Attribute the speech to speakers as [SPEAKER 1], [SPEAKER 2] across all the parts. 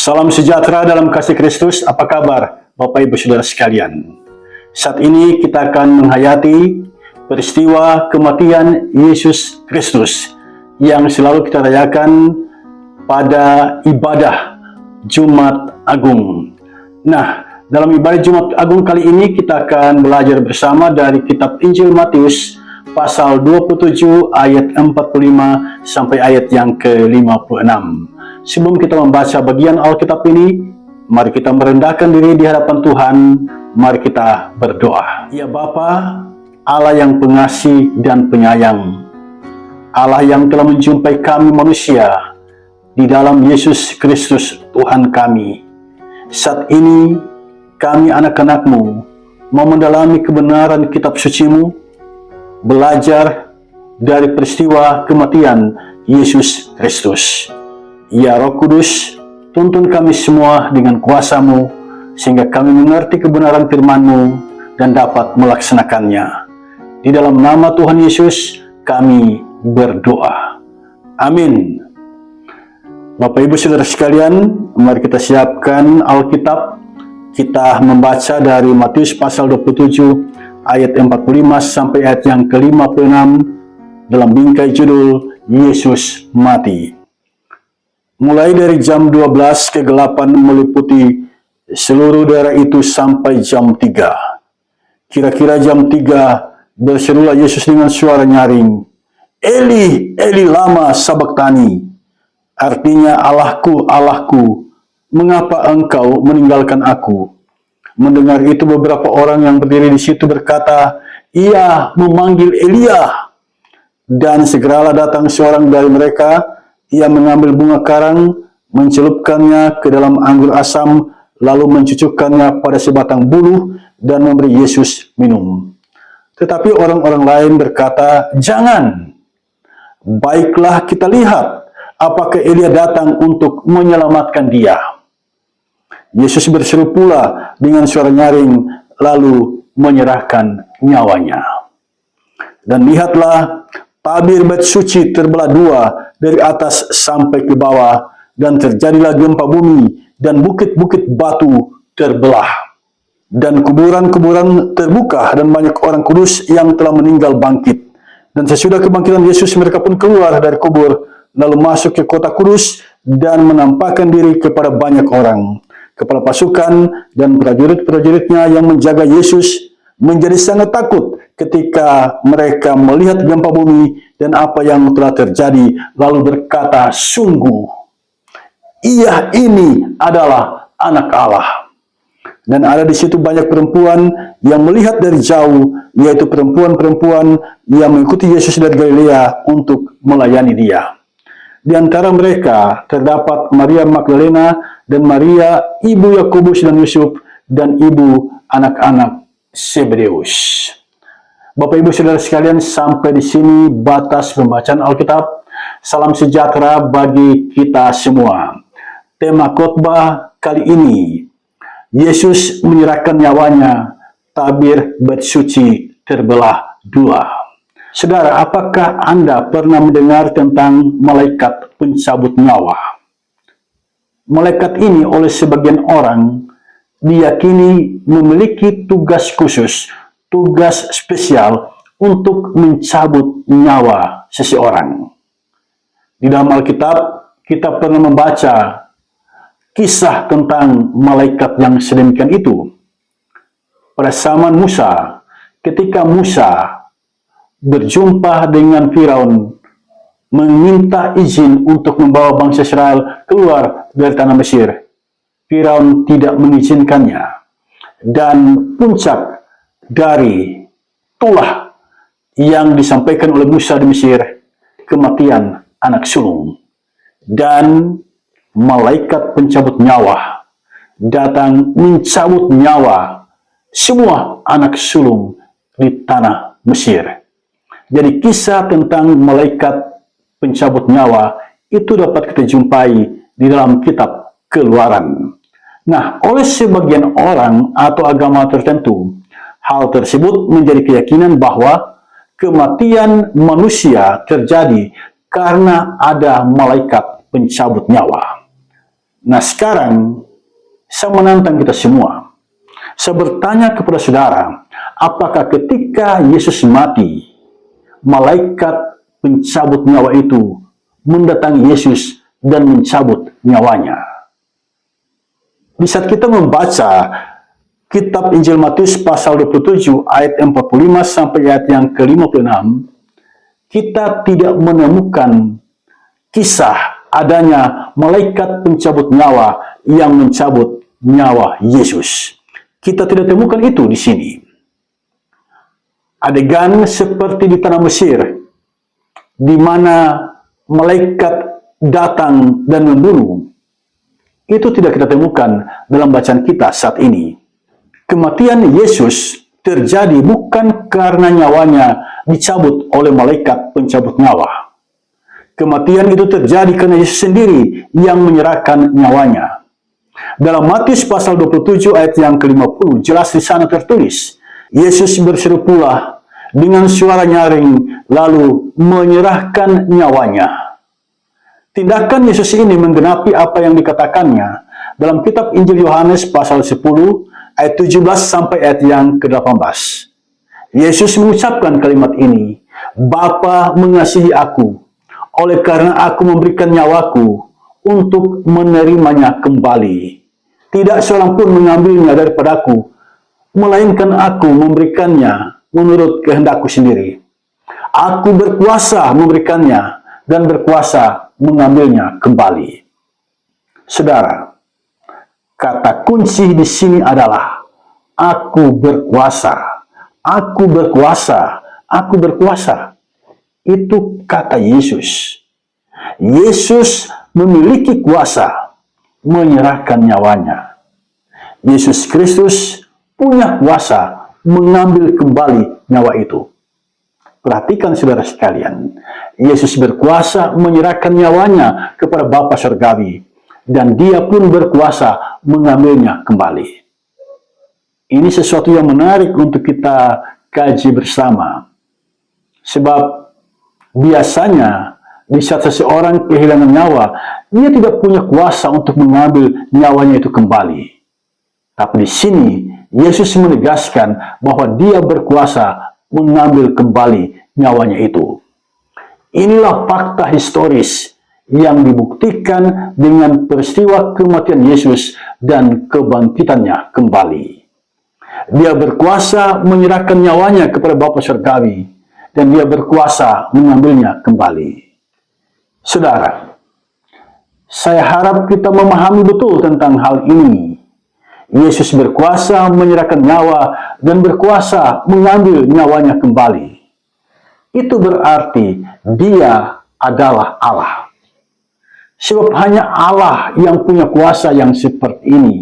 [SPEAKER 1] Salam sejahtera dalam kasih Kristus. Apa kabar Bapak Ibu Saudara sekalian? Saat ini kita akan menghayati peristiwa kematian Yesus Kristus yang selalu kita rayakan pada ibadah Jumat Agung. Nah, dalam ibadah Jumat Agung kali ini kita akan belajar bersama dari kitab Injil Matius pasal 27 ayat 45 sampai ayat yang ke-56. Sebelum kita membaca bagian Alkitab ini, mari kita merendahkan diri di hadapan Tuhan. Mari kita berdoa. Ya Bapa, Allah yang pengasih dan penyayang, Allah yang telah menjumpai kami manusia di dalam Yesus Kristus Tuhan kami. Saat ini kami anak-anak-Mu mau mendalami kebenaran kitab suci-Mu, belajar dari peristiwa kematian Yesus Kristus. Ya Roh Kudus, tuntun kami semua dengan kuasa-Mu, sehingga kami mengerti kebenaran firman-Mu dan dapat melaksanakannya. Di dalam nama Tuhan Yesus, kami berdoa. Amin. Bapak Ibu Saudara sekalian, mari kita siapkan Alkitab. Kita membaca dari Matius pasal 27 ayat 45 sampai ayat yang ke-56 dalam bingkai judul Yesus Mati. Mulai dari jam 12 kegelapan meliputi seluruh daerah itu sampai jam 3. Kira-kira jam 3 berserulah Yesus dengan suara nyaring, Eli, Eli lama sabaktani. Artinya, Allahku, Allahku, mengapa engkau meninggalkan aku? Mendengar itu beberapa orang yang berdiri di situ berkata, ia memanggil Elia. Dan segeralah datang seorang dari mereka. Ia mengambil bunga karang, mencelupkannya ke dalam anggur asam, lalu mencucukkannya pada sebatang buluh dan memberi Yesus minum. Tetapi orang-orang lain berkata, jangan, baiklah kita lihat apakah Elia datang untuk menyelamatkan dia. Yesus berseru pula dengan suara nyaring, lalu menyerahkan nyawanya. Dan lihatlah, tabir bait suci terbelah dua dari atas sampai ke bawah, dan terjadilah gempa bumi, dan bukit-bukit batu terbelah. Dan kuburan-kuburan terbuka, dan banyak orang kudus yang telah meninggal bangkit. Dan sesudah kebangkitan Yesus, mereka pun keluar dari kubur, lalu masuk ke kota kudus, dan menampakkan diri kepada banyak orang. Kepala pasukan dan prajurit-prajuritnya yang menjaga Yesus menjadi sangat takut ketika mereka melihat gempa bumi dan apa yang telah terjadi, lalu berkata, sungguh, ia ini adalah anak Allah. Dan ada di situ banyak perempuan yang melihat dari jauh, yaitu perempuan-perempuan yang mengikuti Yesus dari Galilea untuk melayani dia. Di antara mereka terdapat Maria Magdalena dan Maria, ibu Yakobus dan Yusuf, dan ibu anak-anak Zebedeus. Bapak Ibu Saudara sekalian, sampai di sini batas pembacaan Alkitab. Salam sejahtera bagi kita semua. Tema khotbah kali ini, Yesus menyerahkan nyawanya, tabir bait suci terbelah dua. Saudara, apakah Anda pernah mendengar tentang malaikat pencabut nyawa? Malaikat ini oleh sebagian orang diyakini memiliki tugas khusus, tugas spesial untuk mencabut nyawa seseorang. Di dalam Alkitab, kita pernah membaca kisah tentang malaikat yang sedemikian itu. Pada zaman Musa, ketika Musa berjumpa dengan Firaun, meminta izin untuk membawa bangsa Israel keluar dari tanah Mesir, Firaun tidak mengizinkannya. Dan puncak dari tulah yang disampaikan oleh Musa di Mesir, kematian anak sulung. Dan malaikat pencabut nyawa datang mencabut nyawa semua anak sulung di tanah Mesir. Jadi kisah tentang malaikat pencabut nyawa itu dapat kita jumpai di dalam kitab Keluaran. Nah, oleh sebagian orang atau agama tertentu, hal tersebut menjadi keyakinan bahwa kematian manusia terjadi karena ada malaikat pencabut nyawa. Nah sekarang, saya menantang kita semua. Saya bertanya kepada saudara, apakah ketika Yesus mati, malaikat pencabut nyawa itu mendatangi Yesus dan mencabut nyawanya? Di saat kita membaca kitab Injil Matius pasal 27 ayat 45 sampai ayat yang ke-56, kita tidak menemukan kisah adanya malaikat pencabut nyawa yang mencabut nyawa Yesus. Kita tidak temukan itu di sini. Adegan seperti di tanah Mesir, di mana malaikat datang dan membunuh, itu tidak kita temukan dalam bacaan kita saat ini. Kematian Yesus terjadi bukan karena nyawanya dicabut oleh malaikat pencabut nyawa. Kematian itu terjadi karena Yesus sendiri yang menyerahkan nyawanya. Dalam Matius pasal 27 ayat yang ke-50, jelas di sana tertulis, Yesus berseru pula dengan suara nyaring, lalu menyerahkan nyawanya. Tindakan Yesus ini menggenapi apa yang dikatakannya dalam kitab Injil Yohanes pasal 10 ayat 17 sampai ayat yang ke-18. Yesus mengucapkan kalimat ini, Bapa mengasihi aku, oleh karena aku memberikan nyawaku untuk menerimanya kembali. Tidak seorang pun mengambilnya daripadaku, melainkan aku memberikannya menurut kehendakku sendiri. Aku berkuasa memberikannya dan berkuasa mengambilnya kembali. Saudara, kata kunci di sini adalah aku berkuasa, aku berkuasa, aku berkuasa. Itu kata Yesus. Yesus memiliki kuasa menyerahkan nyawanya. Yesus Kristus punya kuasa mengambil kembali nyawa itu. Perhatikan saudara sekalian, Yesus berkuasa menyerahkan nyawanya kepada Bapa Surgawi, dan dia pun berkuasa mengambilnya kembali. Ini sesuatu yang menarik untuk kita kaji bersama. Sebab biasanya di saat seseorang kehilangan nyawa, dia tidak punya kuasa untuk mengambil nyawanya itu kembali. Tapi di sini Yesus menegaskan bahwa dia berkuasa mengambil kembali nyawanya itu. Inilah fakta historis yang dibuktikan dengan peristiwa kematian Yesus dan kebangkitannya kembali. Dia berkuasa menyerahkan nyawanya kepada Bapa Surgawi, dan dia berkuasa mengambilnya kembali. Saudara, saya harap kita memahami betul tentang hal ini. Yesus berkuasa menyerahkan nyawa dan berkuasa mengambil nyawanya kembali. Itu berarti dia adalah Allah. Sebab hanya Allah yang punya kuasa yang seperti ini,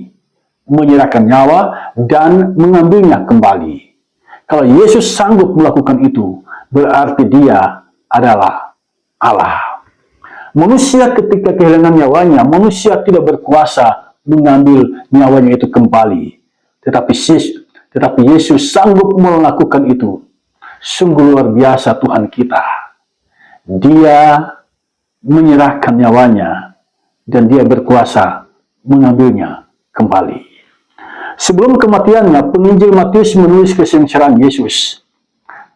[SPEAKER 1] menyerahkan nyawa dan mengambilnya kembali. Kalau Yesus sanggup melakukan itu, berarti dia adalah Allah. Manusia ketika kehilangan nyawanya, manusia tidak berkuasa mengambil nyawanya itu kembali. Tetapi Yesus sanggup melakukan itu. Sungguh luar biasa Tuhan kita. Dia menyerahkan nyawanya dan dia berkuasa mengambilnya kembali. Sebelum kematiannya, penginjil Matius menulis kesengsaraan Yesus.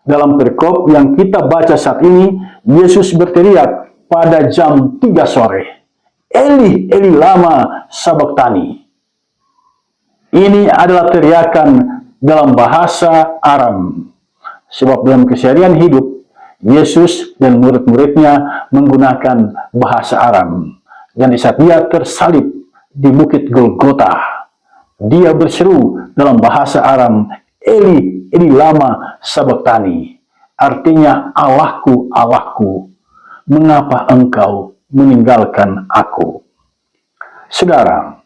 [SPEAKER 1] Dalam perikop yang kita baca saat ini, Yesus berteriak pada jam 3 sore, Eli, Eli lama sabachthani. Ini adalah teriakan dalam bahasa Aram. Sebab dalam keseharian hidup, Yesus dan murid-muridnya menggunakan bahasa Aram. Dan di saat dia tersalib di bukit Golgota, dia berseru dalam bahasa Aram, Eli, Eli lama sabachthani. Artinya, Allahku, Allahku, mengapa engkau meninggalkan aku? Saudara,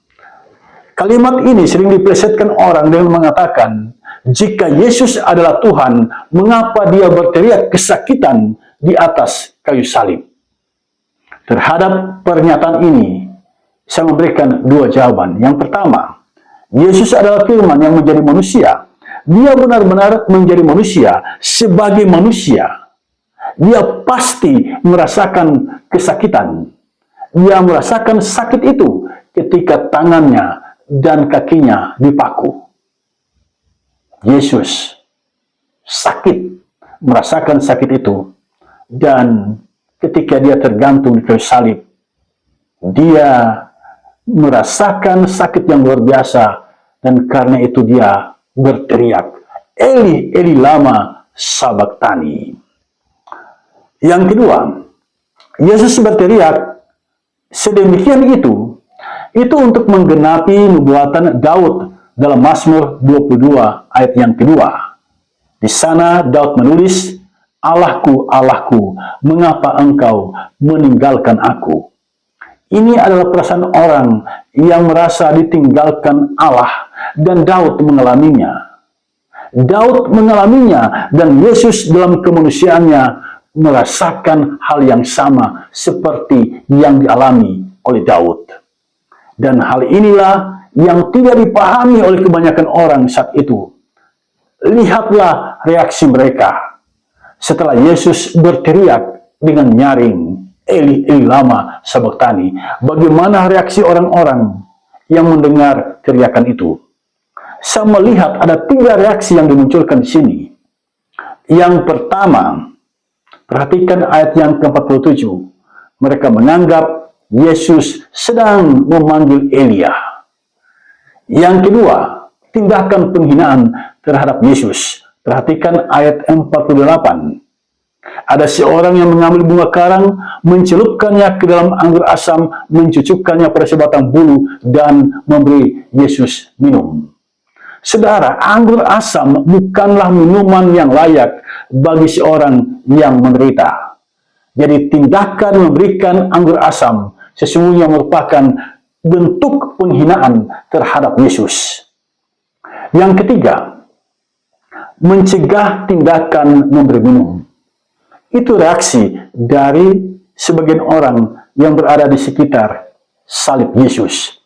[SPEAKER 1] kalimat ini sering diplesetkan orang dengan mengatakan, jika Yesus adalah Tuhan, mengapa dia berteriak kesakitan di atas kayu salib? Terhadap pernyataan ini, saya memberikan dua jawaban. Yang pertama, Yesus adalah firman yang menjadi manusia. Dia benar-benar menjadi manusia sebagai manusia. Dia pasti merasakan kesakitan. Dia merasakan sakit itu ketika tangannya dan kakinya dipaku. Yesus sakit, merasakan sakit itu, dan ketika dia tergantung di kayu salib, dia merasakan sakit yang luar biasa, dan karena itu dia berteriak, Eli, Eli lama sabachthani. Yang kedua, Yesus berteriak sedemikian itu untuk menggenapi nubuatan Daud dalam Mazmur 22 ayat yang kedua. Di sana Daud menulis, Allahku, Allahku, mengapa engkau meninggalkan aku? Ini adalah perasaan orang yang merasa ditinggalkan Allah, dan Daud mengalaminya. Daud mengalaminya, dan Yesus dalam kemanusiaannya merasakan hal yang sama seperti yang dialami oleh Daud. Dan hal inilah yang tidak dipahami oleh kebanyakan orang saat itu. Lihatlah reaksi mereka setelah Yesus berteriak dengan nyaring, Eli, Eli lama sabachthani. Bagaimana reaksi orang-orang yang mendengar teriakan itu? Saya melihat ada 3 reaksi yang dimunculkan di sini. Yang pertama, perhatikan ayat yang ke-47. Mereka menganggap Yesus sedang memanggil Elia. Yang kedua, tindakan penghinaan terhadap Yesus. Perhatikan ayat 48. Ada seorang yang mengambil bunga karang, mencelupkannya ke dalam anggur asam, mencucukkannya pada sebatang bulu, dan memberi Yesus minum. Saudara, anggur asam bukanlah minuman yang layak bagi seorang yang menderita. Jadi tindakan memberikan anggur asam sesungguhnya merupakan bentuk penghinaan terhadap Yesus. Yang ketiga, mencegah tindakan memberi minum. Itu reaksi dari sebagian orang yang berada di sekitar salib Yesus.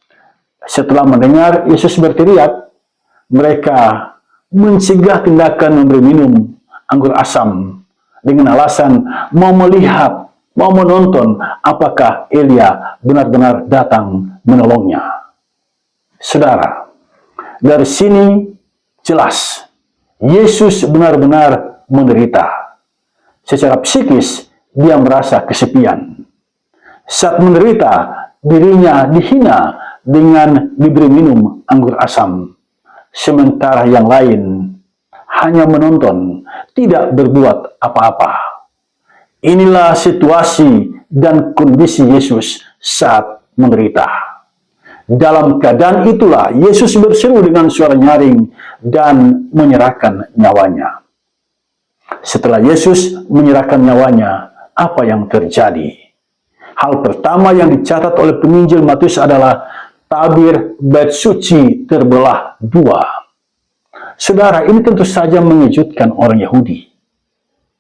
[SPEAKER 1] Setelah mendengar Yesus berteriak, mereka mencegah tindakan memberi minum anggur asam dengan alasan mau melihat, mau menonton apakah Elia benar-benar datang menolongnya. Saudara, dari sini jelas Yesus benar-benar menderita. Secara psikis dia merasa kesepian. Saat menderita, dirinya dihina dengan diberi minum anggur asam. Sementara yang lain hanya menonton, tidak berbuat apa-apa. Inilah situasi dan kondisi Yesus saat menderita. Dalam keadaan itulah Yesus berseru dengan suara nyaring dan menyerahkan nyawanya. Setelah Yesus menyerahkan nyawanya, apa yang terjadi? Hal pertama yang dicatat oleh penginjil Matius adalah tabir bait suci terbelah 2. Saudara, ini tentu saja mengejutkan orang Yahudi.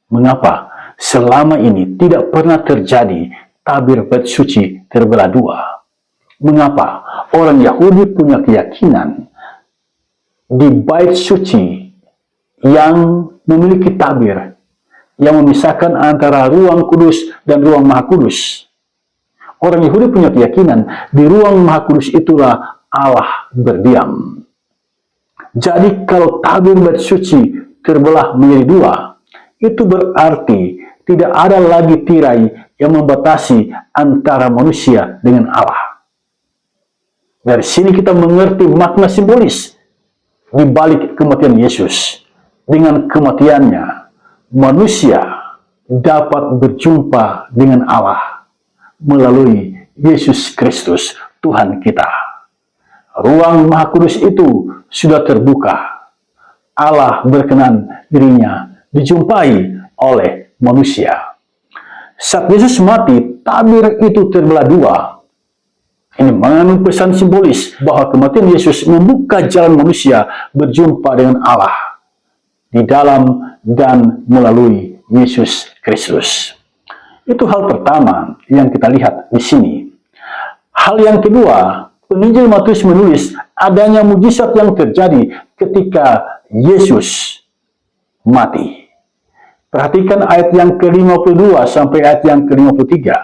[SPEAKER 1] Mengapa selama ini tidak pernah terjadi tabir bait suci terbelah 2? Mengapa orang Yahudi punya keyakinan di bait suci yang memiliki tabir yang memisahkan antara ruang kudus dan ruang maha kudus? Orang Yahudi punya keyakinan di ruang maha kudus itulah Allah berdiam. Jadi kalau tabir bait suci terbelah menjadi 2, itu berarti tidak ada lagi tirai yang membatasi antara manusia dengan Allah. Dari sini kita mengerti makna simbolis di balik kematian Yesus. Dengan kematiannya, manusia dapat berjumpa dengan Allah melalui Yesus Kristus, Tuhan kita. Ruang Maha Kudus itu sudah terbuka. Allah berkenan dirinya dijumpai oleh manusia. Saat Yesus mati, tabir itu terbelah 2. Ini mengandung pesan simbolis bahwa kematian Yesus membuka jalan manusia berjumpa dengan Allah di dalam dan melalui Yesus Kristus. Itu hal pertama yang kita lihat di sini. Hal yang kedua, penginjil Matius menulis adanya mujizat yang terjadi ketika Yesus mati. Perhatikan ayat yang ke-52 sampai ayat yang ke-53.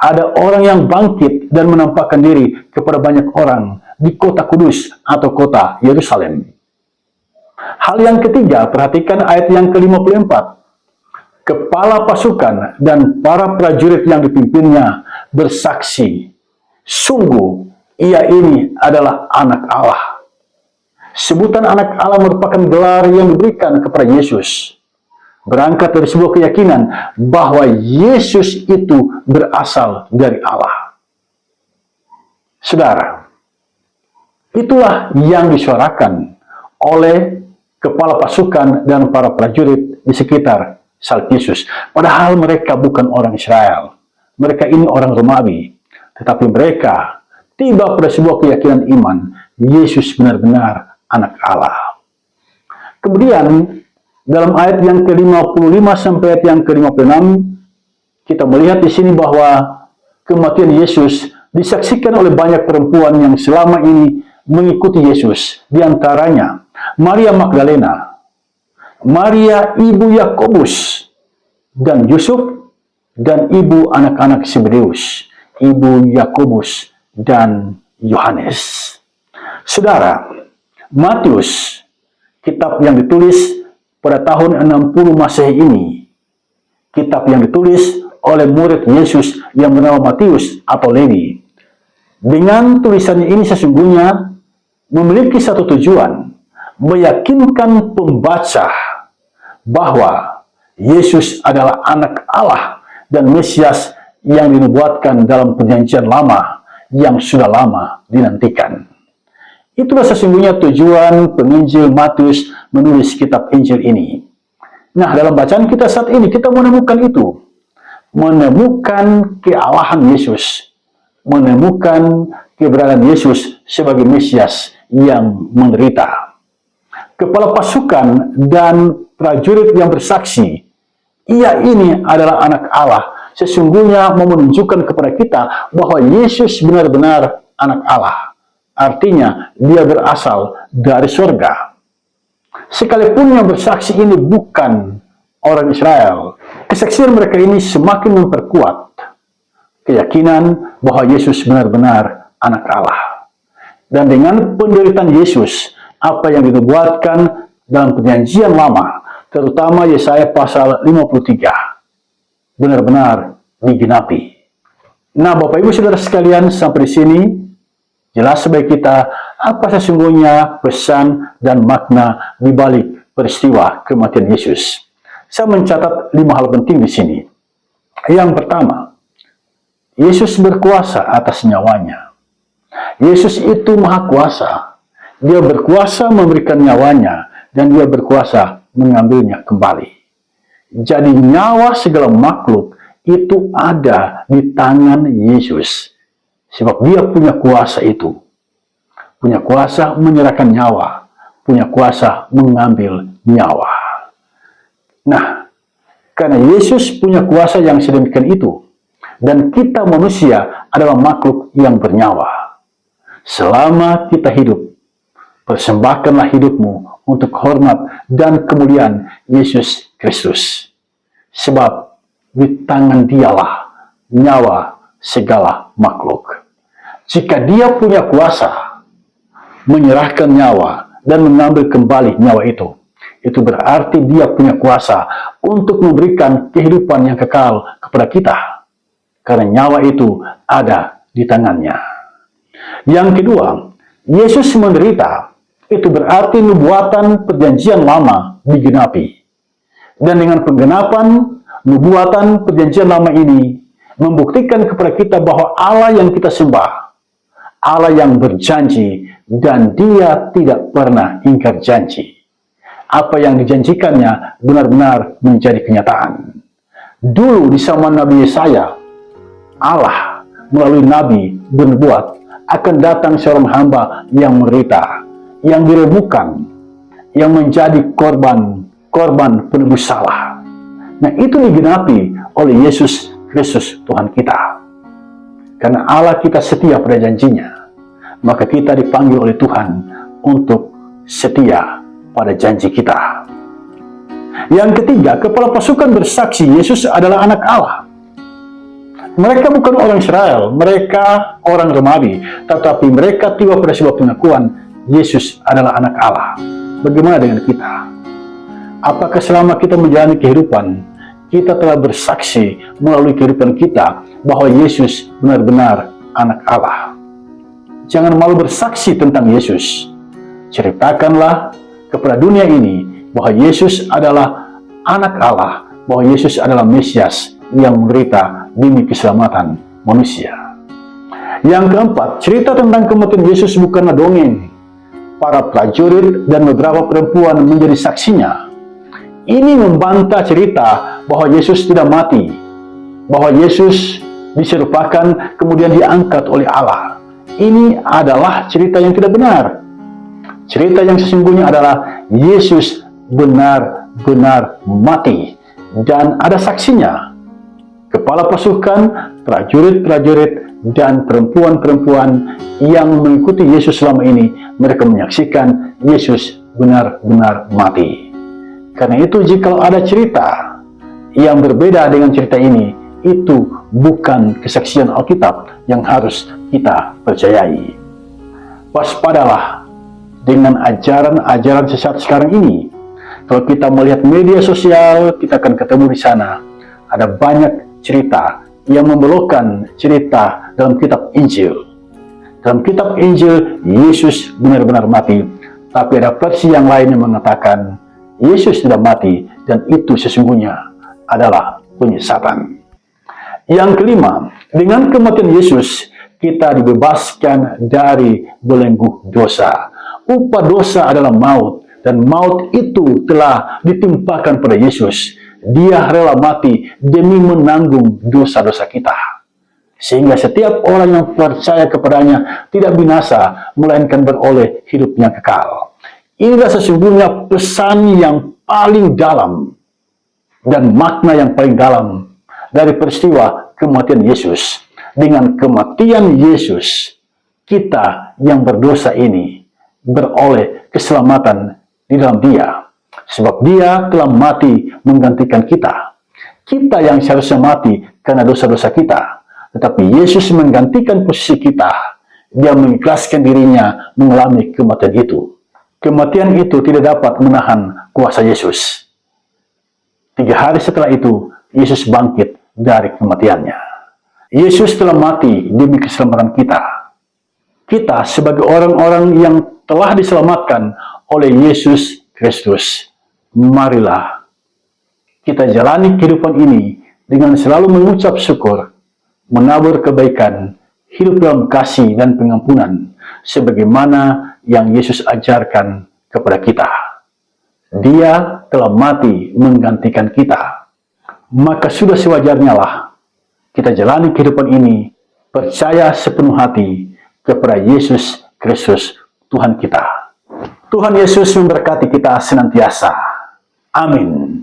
[SPEAKER 1] ada orang yang bangkit dan menampakkan diri kepada banyak orang di kota kudus atau kota Yerusalem. Hal yang ketiga, perhatikan ayat yang ke-54. Kepala pasukan dan para prajurit yang dipimpinnya bersaksi, sungguh ia ini adalah anak Allah. Sebutan anak Allah merupakan gelar yang diberikan kepada Yesus. Berangkat dari sebuah keyakinan bahwa Yesus itu berasal dari Allah. Saudara, itulah yang disuarakan oleh kepala pasukan dan para prajurit di sekitar salib Yesus. Padahal mereka bukan orang Israel. Mereka ini orang Romawi. Tetapi mereka tiba pada sebuah keyakinan iman. Yesus benar-benar anak Allah. Kemudian, dalam ayat yang ke-55 sampai ayat yang ke-56, kita melihat di sini bahwa kematian Yesus disaksikan oleh banyak perempuan yang selama ini mengikuti Yesus. Di antaranya, Maria Magdalena, Maria ibu Yakobus dan Yusuf, dan ibu anak-anak Zebedeus, ibu Yakobus dan Yohanes. Saudara, Matius, kitab yang ditulis pada tahun 60 Masehi ini, kitab yang ditulis oleh murid Yesus yang bernama Matius atau Lewi. Dengan tulisannya ini sesungguhnya memiliki satu tujuan, meyakinkan pembaca bahwa Yesus adalah anak Allah dan Mesias yang dinubuatkan dalam perjanjian lama yang sudah lama dinantikan. Itulah sesungguhnya tujuan penginjil Matius menulis kitab Injil ini. Nah, dalam bacaan kita saat ini, kita menemukan itu. Menemukan kealahan Yesus. Menemukan keberadaan Yesus sebagai Mesias yang menderita. Kepala pasukan dan prajurit yang bersaksi, ia ini adalah anak Allah. Sesungguhnya mau menunjukkan kepada kita bahwa Yesus benar-benar anak Allah. Artinya, dia berasal dari surga. Sekalipun yang bersaksi ini bukan orang Israel, kesaksian mereka ini semakin memperkuat keyakinan bahwa Yesus benar-benar anak Allah. Dan dengan penderitaan Yesus, apa yang dinubuatkan dalam perjanjian lama, terutama Yesaya pasal 53, benar-benar digenapi. Nah, Bapak Ibu Saudara sekalian, sampai di sini jelas bagi kita apa sesungguhnya pesan dan makna di balik peristiwa kematian Yesus. Saya mencatat 5 hal penting di sini. Yang pertama, Yesus berkuasa atas nyawanya. Yesus itu maha kuasa. Dia berkuasa memberikan nyawanya dan dia berkuasa mengambilnya kembali. Jadi nyawa segala makhluk itu ada di tangan Yesus. Sebab dia punya kuasa itu. Punya kuasa menyerahkan nyawa. Punya kuasa mengambil nyawa. Nah, karena Yesus punya kuasa yang sedemikian itu, dan kita manusia adalah makhluk yang bernyawa. Selama kita hidup, persembahkanlah hidupmu untuk hormat dan kemuliaan Yesus Kristus. Sebab di tangan dialah nyawa segala makhluk. Jika dia punya kuasa menyerahkan nyawa dan mengambil kembali nyawa itu berarti dia punya kuasa untuk memberikan kehidupan yang kekal kepada kita. Karena nyawa itu ada di tangannya. Yang kedua, Yesus menderita, itu berarti nubuatan perjanjian lama digenapi. Dan dengan penggenapan nubuatan perjanjian lama ini membuktikan kepada kita bahwa Allah yang kita sembah, Allah yang berjanji dan dia tidak pernah ingkar janji. Apa yang dijanjikannya benar-benar menjadi kenyataan. Dulu di zaman Nabi Yesaya, Allah melalui Nabi bernubuat akan datang seorang hamba yang menderita, yang diremukkan, yang menjadi korban penebus salah. Nah, itu digenapi oleh Yesus Kristus Tuhan kita. Karena Allah kita setia pada janjinya, maka kita dipanggil oleh Tuhan untuk setia pada janji kita. Yang ketiga, kepala pasukan bersaksi Yesus adalah anak Allah. Mereka bukan orang Israel, mereka orang Romawi, tetapi mereka tiba pada sebuah pengakuan, Yesus adalah anak Allah. Bagaimana dengan kita? Apakah selama kita menjalani kehidupan, kita telah bersaksi melalui kehidupan kita bahwa Yesus benar-benar anak Allah? Jangan malu bersaksi tentang Yesus. Ceritakanlah kepada dunia ini bahwa Yesus adalah anak Allah, bahwa Yesus adalah Mesias yang menderita demi keselamatan manusia. Yang keempat, cerita tentang kematian Yesus bukanlah dongeng. Para prajurit dan beberapa perempuan menjadi saksinya. Ini membantah cerita bahwa Yesus tidak mati, bahwa Yesus diserupakan kemudian diangkat oleh Allah. Ini adalah cerita yang tidak benar. Cerita yang sesungguhnya adalah Yesus benar-benar mati dan ada saksinya. Kepala pasukan, prajurit-prajurit, dan perempuan-perempuan yang mengikuti Yesus selama ini, mereka menyaksikan Yesus benar-benar mati. Karena itu, jika ada cerita yang berbeda dengan cerita ini, itu bukan kesaksian Alkitab yang harus kita percayai. Waspadalah dengan ajaran-ajaran sesat sekarang ini. Kalau kita melihat media sosial, kita akan ketemu di sana. Ada banyak cerita yang membelokkan cerita dalam kitab Injil. Dalam kitab Injil, Yesus benar-benar mati. Tapi ada versi yang lain yang mengatakan, Yesus tidak mati, dan itu sesungguhnya adalah penyesatan. Yang kelima, dengan kematian Yesus, kita dibebaskan dari belenggu dosa. Upah dosa adalah maut, dan maut itu telah ditimpakan pada Yesus. Dia rela mati demi menanggung dosa-dosa kita. Sehingga setiap orang yang percaya kepadanya tidak binasa, melainkan beroleh hidup yang kekal. Inilah sesungguhnya pesan yang paling dalam dan makna yang paling dalam dari peristiwa kematian Yesus. Dengan kematian Yesus, kita yang berdosa ini beroleh keselamatan di dalam Dia. Sebab Dia telah mati menggantikan kita. Kita yang seharusnya mati karena dosa-dosa kita. Tetapi Yesus menggantikan posisi kita. Dia mengikhlaskan dirinya mengalami kematian itu. Kematian itu tidak dapat menahan kuasa Yesus. 3 hari setelah itu, Yesus bangkit dari kematiannya. Yesus telah mati demi keselamatan kita. Kita sebagai orang-orang yang telah diselamatkan oleh Yesus Kristus, marilah kita jalani kehidupan ini dengan selalu mengucap syukur, menabur kebaikan, hidup dalam kasih dan pengampunan, sebagaimana yang Yesus ajarkan kepada kita. Dia telah mati menggantikan kita. Maka sudah sewajarnya lah kita jalani kehidupan ini percaya sepenuh hati kepada Yesus Kristus Tuhan kita. Tuhan Yesus memberkati kita senantiasa. Amin.